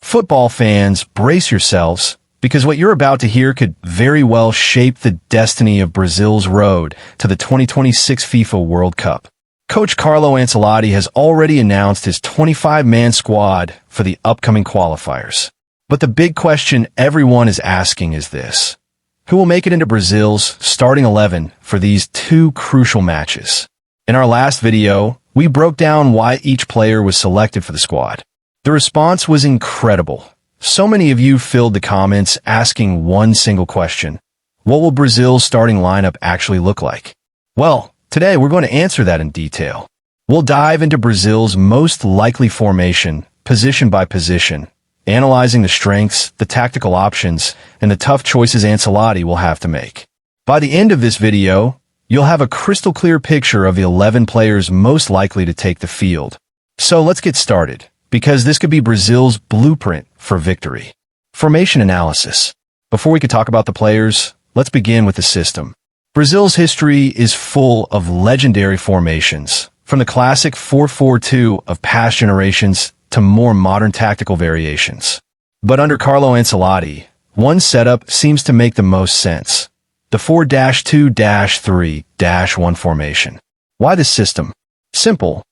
Football fans, brace yourselves, because what you're about to hear could very well shape the destiny of Brazil's road to the 2026 FIFA World Cup. Coach Carlo Ancelotti has already announced his 25-man squad for the upcoming qualifiers. But the big question everyone is asking is this: who will make it into Brazil's starting 11 for these two crucial matches? In our last video, we broke down why each player was selected for the squad. The response was incredible. So many of you filled the comments asking one single question: what will Brazil's starting lineup actually look like? Well, today we're going to answer that in detail. We'll dive into Brazil's most likely formation, position by position, analyzing the strengths, the tactical options, and the tough choices Ancelotti will have to make. By the end of this video, you'll have a crystal clear picture of the 11 players most likely to take the field. So let's get started, because this could be Brazil's blueprint for victory. Formation analysis. Before we could talk about the players, let's begin with the system. Brazil's history is full of legendary formations, from the classic 4-4-2 of past generations to more modern tactical variations. But under Carlo Ancelotti, one setup seems to make the most sense: the 4-2-3-1 formation. Why this system? Simple.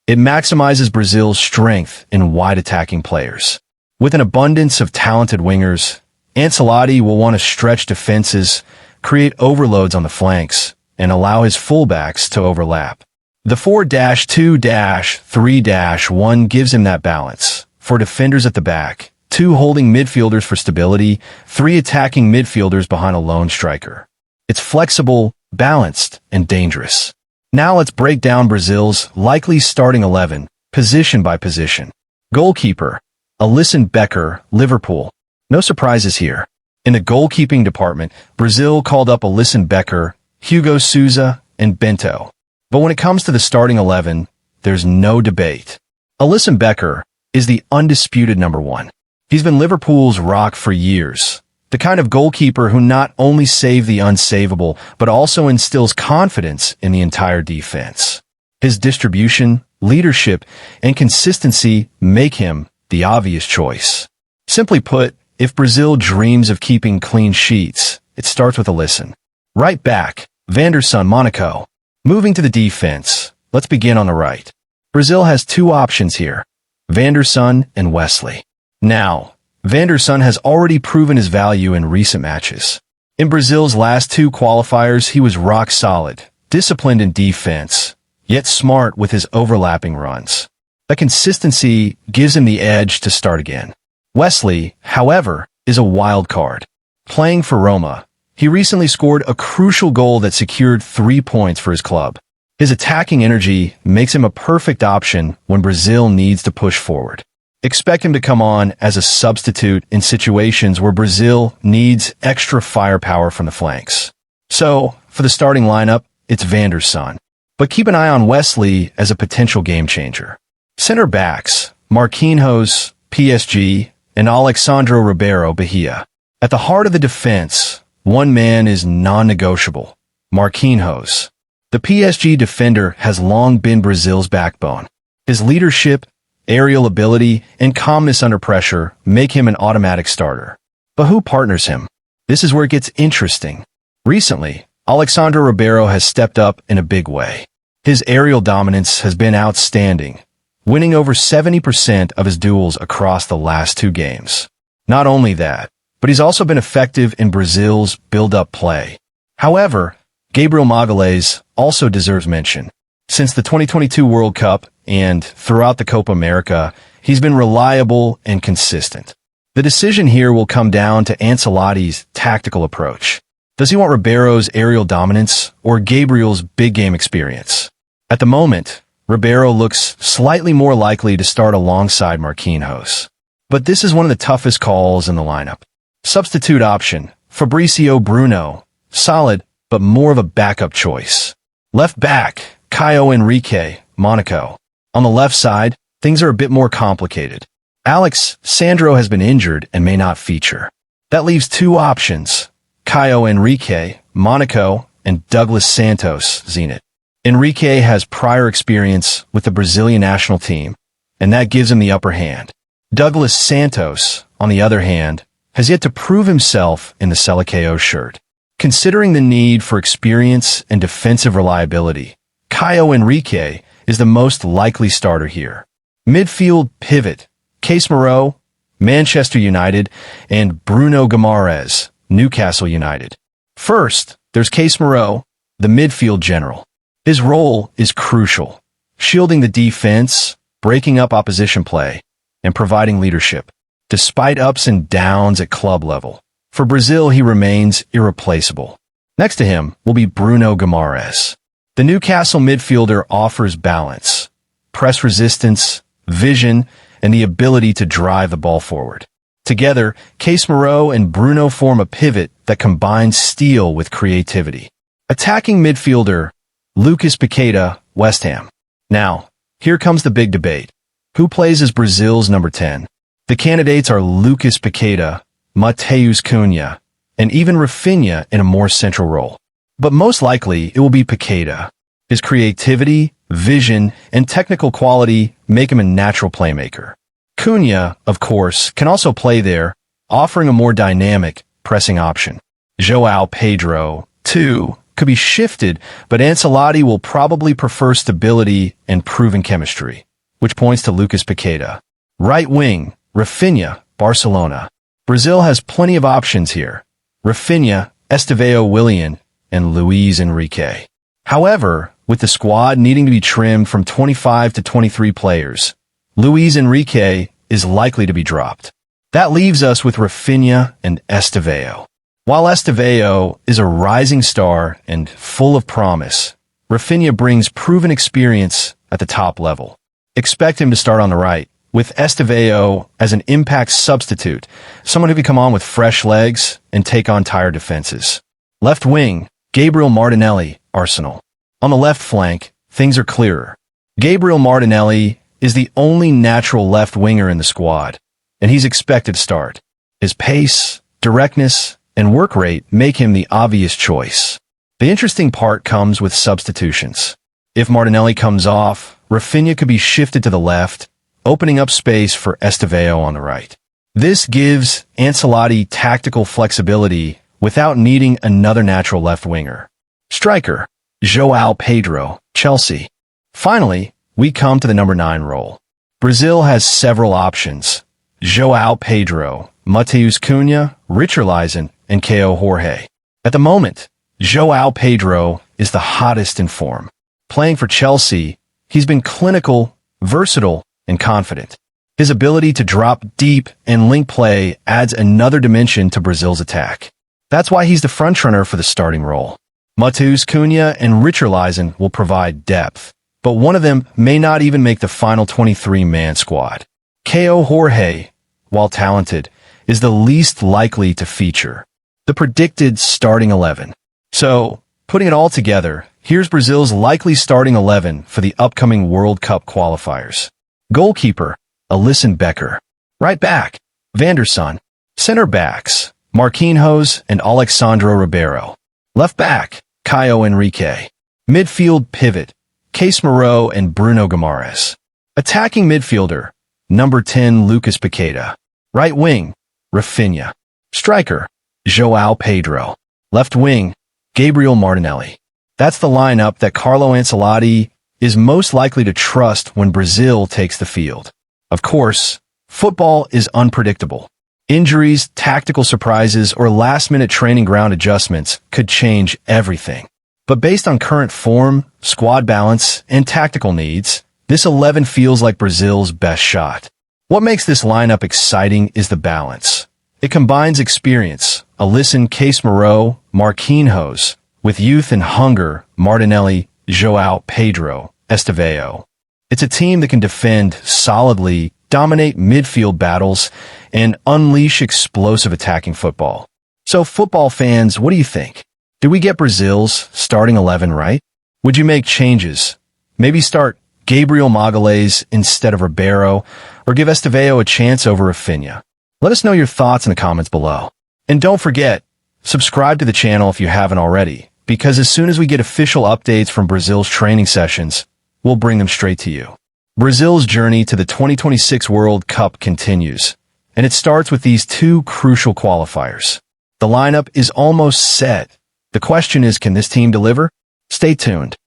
It maximizes Brazil's strength in wide attacking players. With an abundance of talented wingers, Ancelotti will want to stretch defenses, create overloads on the flanks, and allow his fullbacks to overlap. The 4-2-3-1 gives him that balance. 4 defenders at the back, 2 holding midfielders for stability, 3 attacking midfielders behind a lone striker. It's flexible, balanced, and dangerous. Now let's break down Brazil's likely starting 11, position by position. Goalkeeper: Alisson Becker, Liverpool. No surprises here. In the goalkeeping department, Brazil called up Alisson Becker, Hugo Souza, and Bento. But when it comes to the starting 11, there's no debate. Alisson Becker is the undisputed number 1. He's been Liverpool's rock for years, the kind of goalkeeper who not only saves the unsavable, but also instills confidence in the entire defense. His distribution, leadership, and consistency make him the obvious choice. Simply put, if Brazil dreams of keeping clean sheets, it starts with Alisson. Right back: Vanderson, Monaco. Moving to the defense, let's begin on the right. Brazil has 2 options here: Vanderson and Wesley. Now, Vanderson has already proven his value in recent matches. In Brazil's last 2 qualifiers, he was rock solid, disciplined in defense, yet smart with his overlapping runs. That consistency gives him the edge to start again. Wesley, however, is a wild card. Playing for Roma, he recently scored a crucial goal that secured 3 points for his club. His attacking energy makes him a perfect option when Brazil needs to push forward. Expect him to come on as a substitute in situations where Brazil needs extra firepower from the flanks. So, for the starting lineup, it's Vanderson. But keep an eye on Wesley as a potential game changer. Center backs: Marquinhos, PSG, and Alexandro Ribeiro, Bahia. At the heart of the defense, one man is non-negotiable: Marquinhos. The PSG defender has long been Brazil's backbone. His leadership, aerial ability, and calmness under pressure make him an automatic starter. But who partners him? This is where it gets interesting. Recently, Alexandro Ribeiro has stepped up in a big way. His aerial dominance has been outstanding, winning over 70% of his duels across the last 2 games. Not only that, but he's also been effective in Brazil's build-up play. However, Gabriel Martinelli also deserves mention. Since the 2022 World Cup and throughout the Copa America, he's been reliable and consistent. The decision here will come down to Ancelotti's tactical approach. Does he want Ribeiro's aerial dominance or Gabriel's big game experience? At the moment, Ribeiro looks slightly more likely to start alongside Marquinhos. But this is one of the toughest calls in the lineup. Substitute option: Fabrizio Bruno. Solid, but more of a backup choice. Left back: Caio Henrique, Monaco. On the left side, things are a bit more complicated. Alexandro has been injured and may not feature. That leaves 2 options: Caio Henrique, Monaco, and Douglas Santos, Zenit. Henrique has prior experience with the Brazilian national team, and that gives him the upper hand. Douglas Santos, on the other hand, has yet to prove himself in the Selecao shirt. Considering the need for experience and defensive reliability, Caio Henrique is the most likely starter here. Midfield pivot, Casemiro, Manchester United, and Bruno Guimaraes, Newcastle United. First, there's Casemiro, the midfield general. His role is crucial, shielding the defense, breaking up opposition play, and providing leadership, despite ups and downs at club level. For Brazil, he remains irreplaceable. Next to him will be Bruno Guimaraes. The Newcastle midfielder offers balance, press resistance, vision, and the ability to drive the ball forward. Together, Casemiro and Bruno form a pivot that combines steel with creativity. Attacking midfielder, Lucas Paqueta, West Ham. Now, here comes the big debate. Who plays as Brazil's number 10? The candidates are Lucas Paqueta, Matheus Cunha, and even Raphinha in a more central role. But most likely, it will be Paqueta. His creativity, vision, and technical quality make him a natural playmaker. Cunha, of course, can also play there, offering a more dynamic, pressing option. João Pedro, too, could be shifted, but Ancelotti will probably prefer stability and proven chemistry, which points to Lucas Paqueta. Right wing, Raphinha, Barcelona. Brazil has plenty of options here. Raphinha, Estevão Willian, and Luis Enrique. However, with the squad needing to be trimmed from 25 to 23 players, Luis Enrique is likely to be dropped. That leaves us with Raphinha and Estevão. While Estevão is a rising star and full of promise, Raphinha brings proven experience at the top level. Expect him to start on the right, with Estevão as an impact substitute, someone who can come on with fresh legs and take on tired defenses. Left wing, Gabriel Martinelli, Arsenal. On the left flank, things are clearer. Gabriel Martinelli is the only natural left winger in the squad, and he's expected to start. His pace, directness, and work rate make him the obvious choice. The interesting part comes with substitutions. If Martinelli comes off, Raphinha could be shifted to the left, opening up space for Estevão on the right. This gives Ancelotti tactical flexibility without needing another natural left winger. Striker, João Pedro, Chelsea. Finally, we come to the number 9 role. Brazil has several options. João Pedro, Matheus Cunha, Richarlison, and Caio Henrique. At the moment, João Pedro is the hottest in form. Playing for Chelsea, he's been clinical, versatile, and confident. His ability to drop deep and link play adds another dimension to Brazil's attack. That's why he's the frontrunner for the starting role. Matheus Cunha and Richarlison will provide depth, but one of them may not even make the final 23-man squad. Caio Henrique, while talented, is the least likely to feature the predicted starting 11. So, putting it all together, here's Brazil's likely starting 11 for the upcoming World Cup qualifiers. Goalkeeper, Alisson Becker. Right back, Vanderson. Center backs, Marquinhos and Alexandro Ribeiro. Left back, Caio Henrique. Midfield pivot, Casemiro and Bruno Guimaraes. Attacking midfielder, number 10 Lucas Paqueta. Right wing, Raphinha. Striker, João Pedro. Left wing, Gabriel Martinelli. That's the lineup that Carlo Ancelotti is most likely to trust when Brazil takes the field. Of course, football is unpredictable. Injuries, tactical surprises, or last-minute training ground adjustments could change everything. But based on current form, squad balance, and tactical needs, this 11 feels like Brazil's best shot. What makes this lineup exciting is the balance. It combines experience, Alisson, Casemiro, Marquinhos, with youth and hunger, Martinelli, João Pedro, Estevão. It's a team that can defend solidly, dominate midfield battles, and unleash explosive attacking football. So football fans, what do you think? Did we get Brazil's starting 11 right? Would you make changes? Maybe start Gabriel Magalhães instead of Ribeiro, or give Estevão a chance over Raphinha? Let us know your thoughts in the comments below. And don't forget, subscribe to the channel if you haven't already, because as soon as we get official updates from Brazil's training sessions, we'll bring them straight to you. Brazil's journey to the 2026 World Cup continues, and it starts with these two crucial qualifiers. The lineup is almost set. The question is, can this team deliver? Stay tuned.